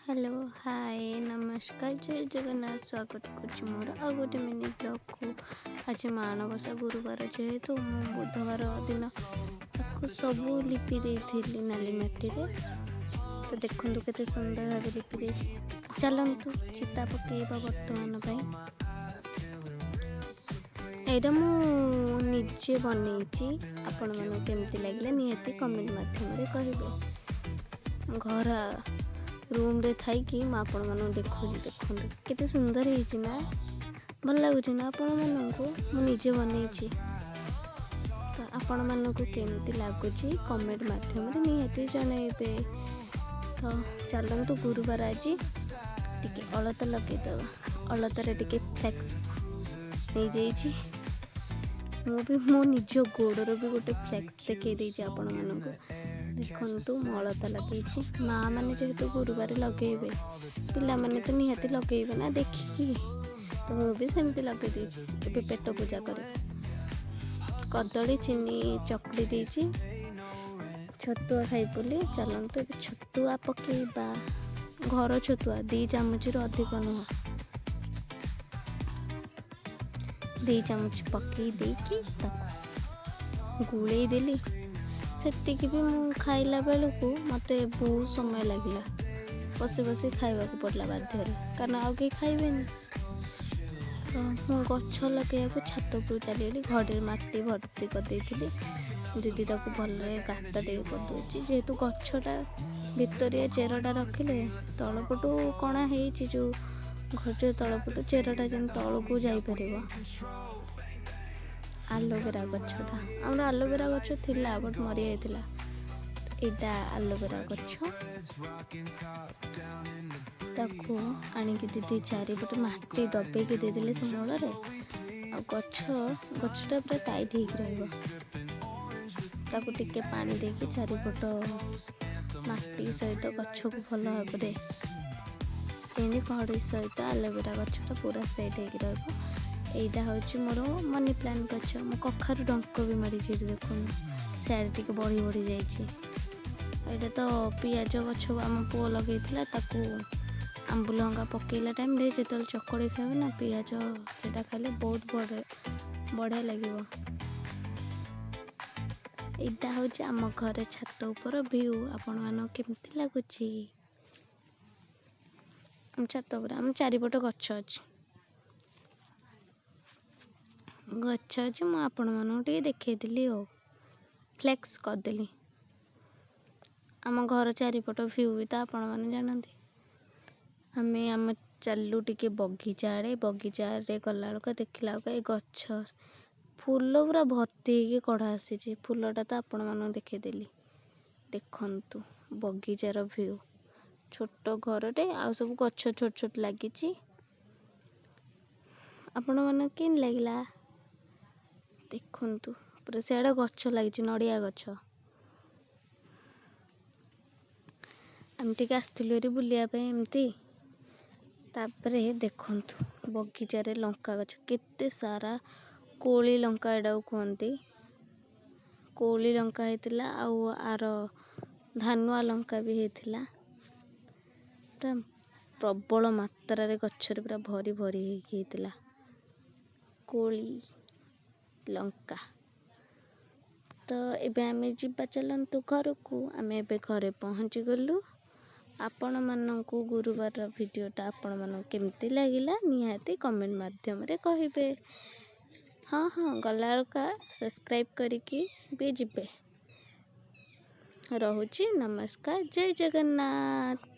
Hello hi नमस्कार जय जगन्नाथ स्वागत करुच्ची मोर आ गोटे मिनी ब्लॉग को। आज माणबसा गुरुवार जेहेतु मु बुधवार दिन सबू लिपि देती नाली मटी तो देखु केते सुंदर भाव लिपि दे। चलतु चिता पकेबा बर्तमान यहाँ मुझे बनई आपण मन केमती लगे निहाती कमेंट मध्यम कहे। घर रूम रे थाई कि आपण मन देखु केते सुंदर है ना भल लगुच ना आपण मानू मुझे बनई तो आपण मानक केमती लगुच कमेंट मध्यम निहाती जनइबे। तो चलतु गुरुवार आज टिके अलता लगेदबा अलतार टिके फ्लेक्स नहीं जाइए मु भी मो निज गोड़र भी गोटे फ्लेक्स देखई देछि आपण मानक देखु मु अलता लगे माँ मैंने जेहेतु गुरुवार लगे पिला माने तो निहाती लगे ना देखिकी तो मुझे सेमती लगे दे पेट पूजा कर कदली चीनी चकड़ी देछि छतुआ खाई बोली चलतु ए छतुआ पकेबा घर छतुआ 2 चामच अधिक नुह 2 चामच पकई देकी गुड़े देली सेतिकी भी मु खाइला बेलू मते बहुत समय लगे बसी बसी खाइबा को पड़ला बाध्य कारण आउ कहीं खाइबे तो मु गछ लगे छात उपरू चलीगली घड़े मट्टी भर्ती करदे दीदी ताको भल गात टे करदे जेहेतु गछटा भितरिया चेरटा रखिले तलपटू कणा हो जो घर तलपटू चेरटा जेन तल को जापर आलोवेरा गछटा आम आलोवेरा गछ थिला बट मरी जाइतिला एटा आलोवेरा गछ ताको आनिकी दीदी चारिपटे माटी दबेकी देदेले से मूल आ गछटा पूरा टाइट होकर रहिबो ताको टिके पानी देकी चारिपट माटी सहित गछ को भल भाव जेनी कड़ी सहित आलोवेरा गछटा पूरा सेट होकर रहिबो। एटा हूँ मोर मनी प्लांट गछ मो कखारू डंक भी मारी देखु सारे टी बढ़ी बढ़ी जाइए तो पियाज गछ आम पुओ लगे आंबुल हंगा पकेला टाइम रे जो चकड़ी खाए ना पियाज से खाले बहुत बढ़िया लगे। एटा हूँ आम घर छात उपर व्यू आपण मान केमती लगुच छात उपर आम चारिपट गछ अच्छी गछ अच्छे मुझे आपण मानक देखी फ्लेक्स करदेली आम घर चारिपट व्यू भी तो आपण मैंने जानते आम आम चलू टिके बगीचा आड़े बगीचा गला देखला ए गछ फूल पूरा भर्ती कढ़ा आसी फूलटा तो आपण मानक देखीदेली देखु बगीचार व्यू छोट घरटे आ सब गछ छोट छोट लगी आपण मन के लगला देखु पूरा सियाड़े गछ लगी नड़िया गछ आम टे आसलु बुलायापी एमती तापरे देखु बगीचार लंका गछ केते सारा कोली लंका एडा कहते कोली लंका होता आर धानुआ लंका भी होता पूरा प्रबल मात्रा गचर पूरा भरी भरी होता कोली लंका। तो एबे आमे जिबा चलंतु घर को आमे एबे घरे पहुँची गलु आपण मानकु गुरुवार वीडियोटा आपण मानकु केमती लागिला निहाती कमेंट माध्यम रे कहिबे। हाँ गला का सब्सक्राइब करिकी भी जिबे। रहुची नमस्कार जय जगन्नाथ।